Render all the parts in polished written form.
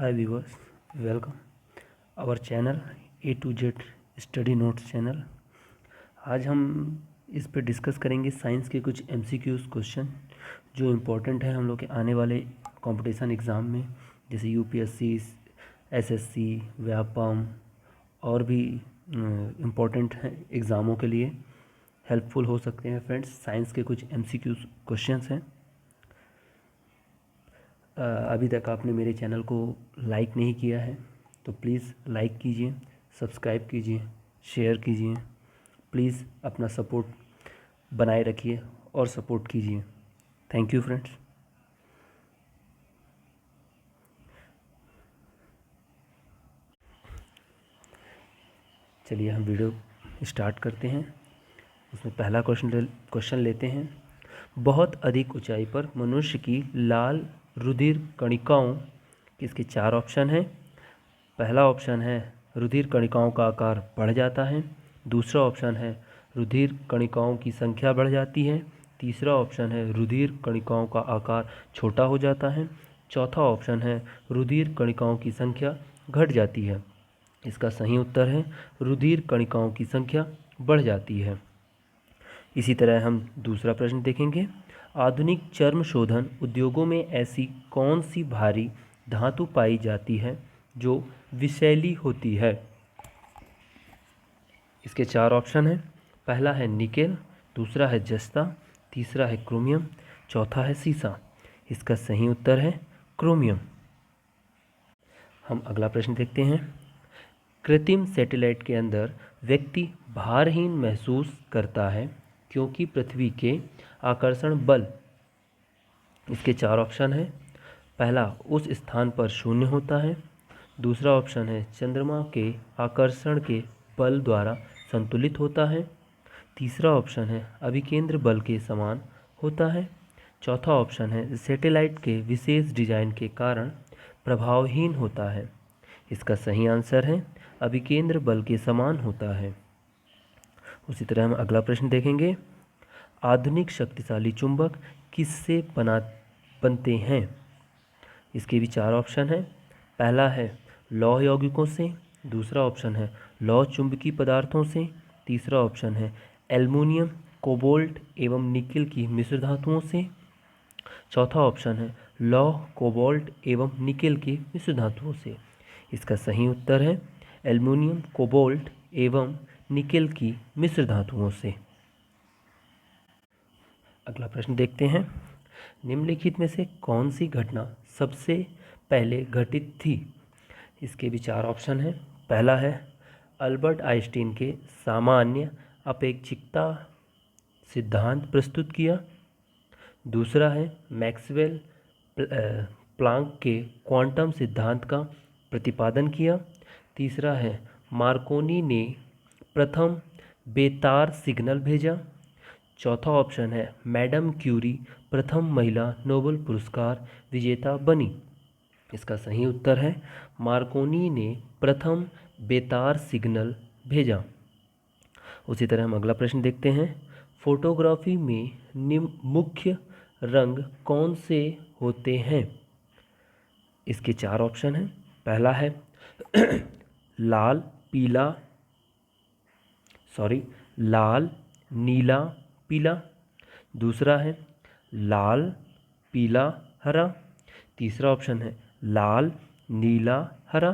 Hi viewers, welcome our channel A to Z study notes channel. आज हम इस पे डिस्कस करेंगे साइंस के कुछ MCQs क्वेश्चन जो इम्पोर्टेंट है हम लोग के आने वाले कंपटीशन एग्ज़ाम में, जैसे UPSC, SSC, व्यापम और भी इम्पोर्टेंट हैं एग्ज़ामों के लिए हेल्पफुल हो सकते हैं। फ्रेंड्स, साइंस के कुछ MCQs क्वेश्चंस हैं। अभी तक आपने मेरे चैनल को लाइक नहीं किया है तो प्लीज़ लाइक कीजिए, सब्सक्राइब कीजिए, शेयर कीजिए। प्लीज़ अपना सपोर्ट बनाए रखिए और सपोर्ट कीजिए। Thank you friends. चलिए हम वीडियो स्टार्ट करते हैं। उसमें पहला क्वेश्चन लेते हैं। बहुत अधिक ऊंचाई पर मनुष्य की लाल रुधिर कणिकाओं, किसके चार ऑप्शन हैं। पहला ऑप्शन है रुधिर कणिकाओं का आकार बढ़ जाता है। दूसरा ऑप्शन है रुधिर कणिकाओं की संख्या बढ़ जाती है। तीसरा ऑप्शन है रुधिर कणिकाओं का आकार छोटा हो जाता है। चौथा ऑप्शन है रुधिर कणिकाओं की संख्या घट जाती है। इसका सही उत्तर है रुधिर कणिकाओं की संख्या बढ़ जाती है। इसी तरह हम दूसरा प्रश्न देखेंगे। आधुनिक चर्म शोधन उद्योगों में ऐसी कौन सी भारी धातु पाई जाती है जो विषैली होती है। इसके चार ऑप्शन हैं। पहला है निकेल, दूसरा है जस्ता, तीसरा है क्रोमियम, चौथा है सीसा। इसका सही उत्तर है क्रोमियम। हम अगला प्रश्न देखते हैं। कृत्रिम सैटेलाइट के अंदर व्यक्ति भारहीन महसूस करता है क्योंकि पृथ्वी के आकर्षण बल। इसके चार ऑप्शन हैं। पहला, उस स्थान पर शून्य होता है। दूसरा ऑप्शन है चंद्रमा के आकर्षण के बल द्वारा संतुलित होता है। तीसरा ऑप्शन है अभिकेंद्र बल के समान होता है। चौथा ऑप्शन है सैटेलाइट के विशेष डिजाइन के कारण प्रभावहीन होता है। इसका सही आंसर है अभिकेंद्र बल के समान होता है। उसी तरह हम अगला प्रश्न देखेंगे। आधुनिक शक्तिशाली चुंबक किससे बनते हैं। इसके भी चार ऑप्शन हैं। पहला है लौह यौगिकों से, दूसरा ऑप्शन है लौह चुंबकीय पदार्थों से, तीसरा ऑप्शन है एल्युमिनियम, कोबाल्ट एवं निकेल की मिश्र धातुओं से, चौथा ऑप्शन है लौह, कोबाल्ट एवं निकेल की मिश्र धातुओं से। इसका सही उत्तर है एल्युमिनियम, कोबाल्ट एवं निकेल की मिश्र धातुओं से। अगला प्रश्न देखते हैं। निम्नलिखित में से कौन सी घटना सबसे पहले घटित थी। इसके भी चार ऑप्शन हैं। पहला है अल्बर्ट आइंस्टीन के सामान्य अपेक्षिकता सिद्धांत प्रस्तुत किया। दूसरा है मैक्सवेल प्लांक के क्वांटम सिद्धांत का प्रतिपादन किया। तीसरा है मार्कोनी ने प्रथम बेतार सिग्नल भेजा। चौथा ऑप्शन है मैडम क्यूरी प्रथम महिला नोबेल पुरस्कार विजेता बनी। इसका सही उत्तर है मार्कोनी ने प्रथम बेतार सिग्नल भेजा। उसी तरह हम अगला प्रश्न देखते हैं। फोटोग्राफी में मुख्य रंग कौन से होते हैं। इसके चार ऑप्शन हैं। पहला है लाल, नीला, पीला। दूसरा है लाल, पीला, हरा। तीसरा ऑप्शन है लाल, नीला, हरा।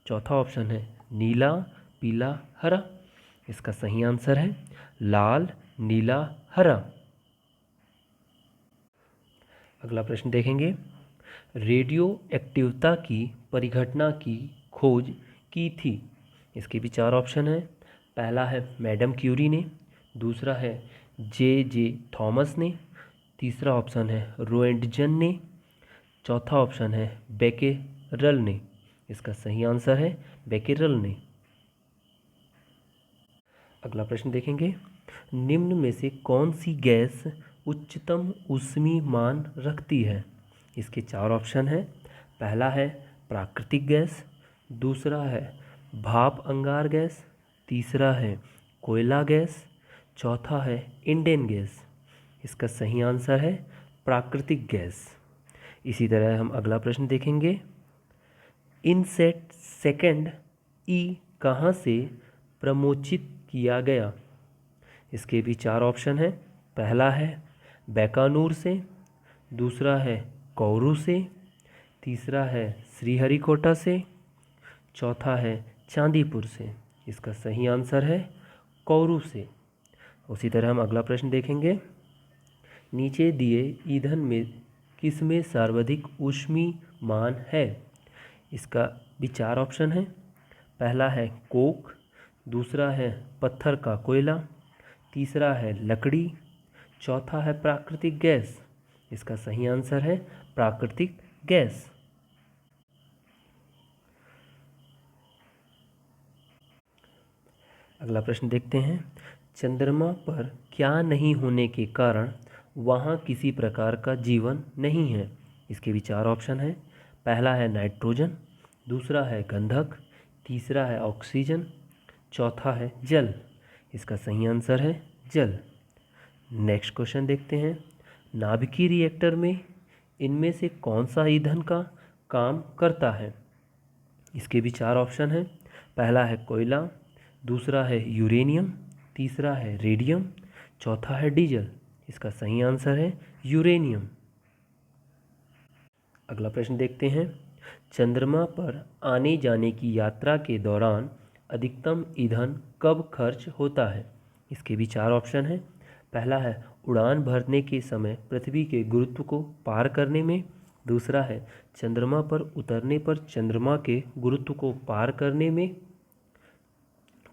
चौथा ऑप्शन है नीला, पीला, हरा। इसका सही आंसर है लाल, नीला, हरा। अगला प्रश्न देखेंगे। रेडियो एक्टिवता की परिघटना की खोज की थी। इसके भी चार ऑप्शन हैं। पहला है मैडम क्यूरी ने, दूसरा है जे थॉमस ने, तीसरा ऑप्शन है रोएंटजन ने, चौथा ऑप्शन है बेकेरल ने। इसका सही आंसर है बेकेरल ने। अगला प्रश्न देखेंगे। निम्न में से कौन सी गैस उच्चतम ऊष्मीय मान रखती है। इसके चार ऑप्शन हैं। पहला है प्राकृतिक गैस, दूसरा है भाप अंगार गैस, तीसरा है कोयला गैस, चौथा है इंडेन गैस। इसका सही आंसर है प्राकृतिक गैस। इसी तरह हम अगला प्रश्न देखेंगे। इनसेट सेकंड ई कहाँ से प्रमोचित किया गया? इसके भी चार ऑप्शन हैं। पहला है बीकानेर से, दूसरा है कौरू से, तीसरा है श्रीहरिकोटा से, चौथा है चांदीपुर से। इसका सही आंसर है कौरू से। उसी तरह हम अगला प्रश्न देखेंगे। नीचे दिए ईंधन में किसमें सर्वाधिक ऊष्मीमान है? इसका भी चार ऑप्शन है। पहला है कोक, दूसरा है पत्थर का कोयला, तीसरा है लकड़ी, चौथा है प्राकृतिक गैस। इसका सही आंसर है प्राकृतिक गैस। अगला प्रश्न देखते हैं। चंद्रमा पर क्या नहीं होने के कारण वहाँ किसी प्रकार का जीवन नहीं है? इसके भी चार ऑप्शन हैं। पहला है नाइट्रोजन, दूसरा है गंधक, तीसरा है ऑक्सीजन, चौथा है जल। इसका सही आंसर है जल। नेक्स्ट क्वेश्चन देखते हैं। नाभिकीय रिएक्टर में इनमें से कौन सा ईंधन का काम करता है? इसके भी चार ऑप्शन हैं। पहला है कोयला, दूसरा है यूरेनियम, तीसरा है रेडियम, चौथा है डीजल। इसका सही आंसर है यूरेनियम। अगला प्रश्न देखते हैं। चंद्रमा पर आने जाने की यात्रा के दौरान अधिकतम ईंधन कब खर्च होता है? इसके भी चार ऑप्शन हैं। पहला है उड़ान भरने के समय पृथ्वी के गुरुत्व को पार करने में, दूसरा है चंद्रमा पर उतरने पर चंद्रमा के गुरुत्व को पार करने में,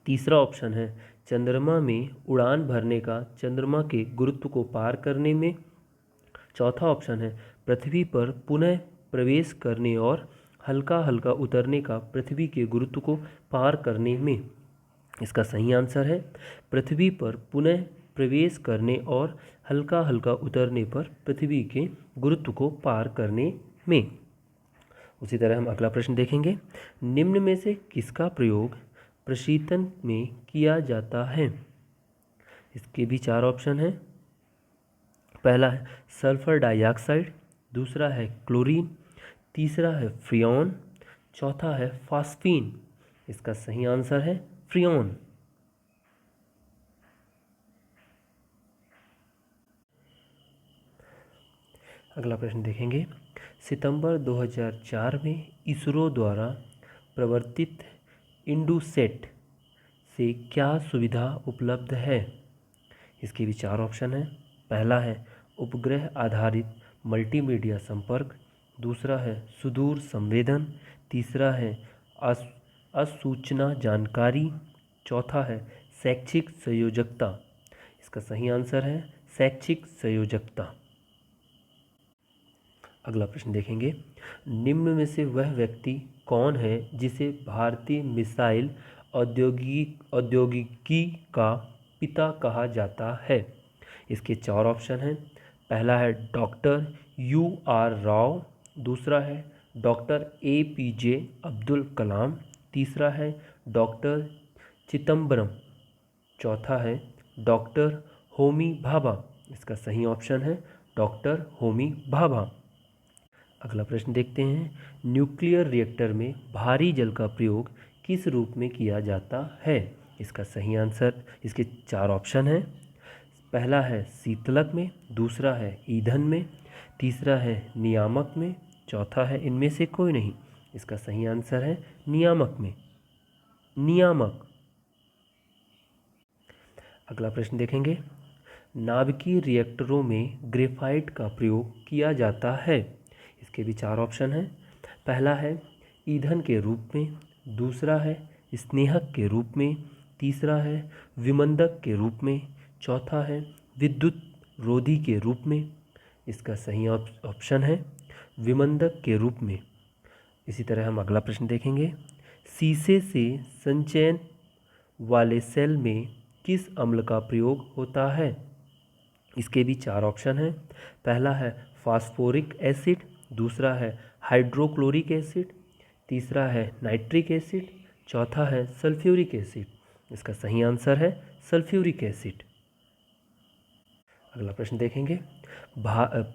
तीसरा ऑप्शन है चंद्रमा में उड़ान भरने का चंद्रमा के गुरुत्व को पार करने में, चौथा ऑप्शन है पृथ्वी पर पुनः प्रवेश करने और हल्का हल्का उतरने का पृथ्वी के गुरुत्व को पार करने में। इसका सही आंसर है पृथ्वी पर पुनः प्रवेश करने और हल्का हल्का उतरने पर पृथ्वी के गुरुत्व को पार करने में। उसी तरह हम अगला प्रश्न देखेंगे। निम्न में से किसका प्रयोग प्रशीतन में किया जाता है? इसके भी चार ऑप्शन हैं। पहला है सल्फर डाइऑक्साइड, दूसरा है क्लोरीन, तीसरा है फ्रियोन, चौथा है फास्फीन। इसका सही आंसर है फ्रियोन। अगला प्रश्न देखेंगे। सितंबर 2004 में इसरो द्वारा प्रवर्तित इंडूसेट से क्या सुविधा उपलब्ध है? इसके भी चार ऑप्शन हैं। पहला है उपग्रह आधारित मल्टीमीडिया संपर्क, दूसरा है सुदूर संवेदन, तीसरा है असूचना जानकारी, चौथा है शैक्षिक संयोजकता। इसका सही आंसर है शैक्षिक संयोजकता। अगला प्रश्न देखेंगे। निम्न में से वह व्यक्ति कौन है जिसे भारतीय मिसाइल औद्योगिकी का पिता कहा जाता है? इसके चार ऑप्शन हैं। पहला है डॉक्टर UR राव, दूसरा है डॉक्टर APJ अब्दुल कलाम, तीसरा है डॉक्टर चिदम्बरम, चौथा है डॉक्टर होमी भाभा। इसका सही ऑप्शन है डॉक्टर होमी भाभा। अगला प्रश्न देखते हैं। न्यूक्लियर रिएक्टर में भारी जल का प्रयोग किस रूप में किया जाता है? इसका सही आंसर, इसके चार ऑप्शन हैं। पहला है शीतलक में, दूसरा है ईंधन में, तीसरा है नियामक में, चौथा है इनमें से कोई नहीं। इसका सही आंसर है नियामक में। नियामक। अगला प्रश्न देखेंगे। नाभिकीय रिएक्टरों में ग्रेफाइट का प्रयोग किया जाता है। इसके भी चार ऑप्शन हैं। पहला है ईंधन के रूप में, दूसरा है स्नेहक के रूप में, तीसरा है विमंदक के रूप में, चौथा है विद्युत रोधी के रूप में। इसका सही ऑप्शन है विमंदक के रूप में। इसी तरह हम अगला प्रश्न देखेंगे। शीशे से संचयन वाले सेल में किस अम्ल का प्रयोग होता है? इसके भी चार ऑप्शन हैं। पहला है फास्फोरिक एसिड, दूसरा है हाइड्रोक्लोरिक एसिड, तीसरा है नाइट्रिक एसिड, चौथा है सल्फ्यूरिक एसिड। इसका सही आंसर है सल्फ्यूरिक एसिड। अगला प्रश्न देखेंगे।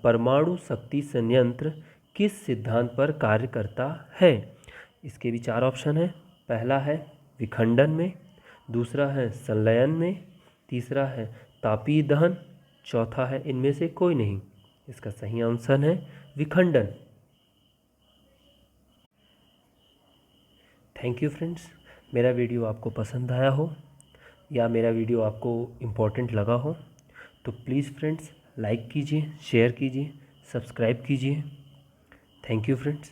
परमाणु शक्ति संयंत्र किस सिद्धांत पर कार्य करता है? इसके भी 4 ऑप्शन हैं। पहला है विखंडन में, दूसरा है संलयन में, तीसरा है तापीय दहन, चौथा है इनमें से कोई नहीं। इसका सही आंसर है विखंडन। Thank you friends. मेरा वीडियो आपको पसंद आया हो या मेरा वीडियो आपको इम्पोर्टेंट लगा हो तो प्लीज़ फ्रेंड्स लाइक कीजिए, शेयर कीजिए, सब्सक्राइब कीजिए। Thank you friends.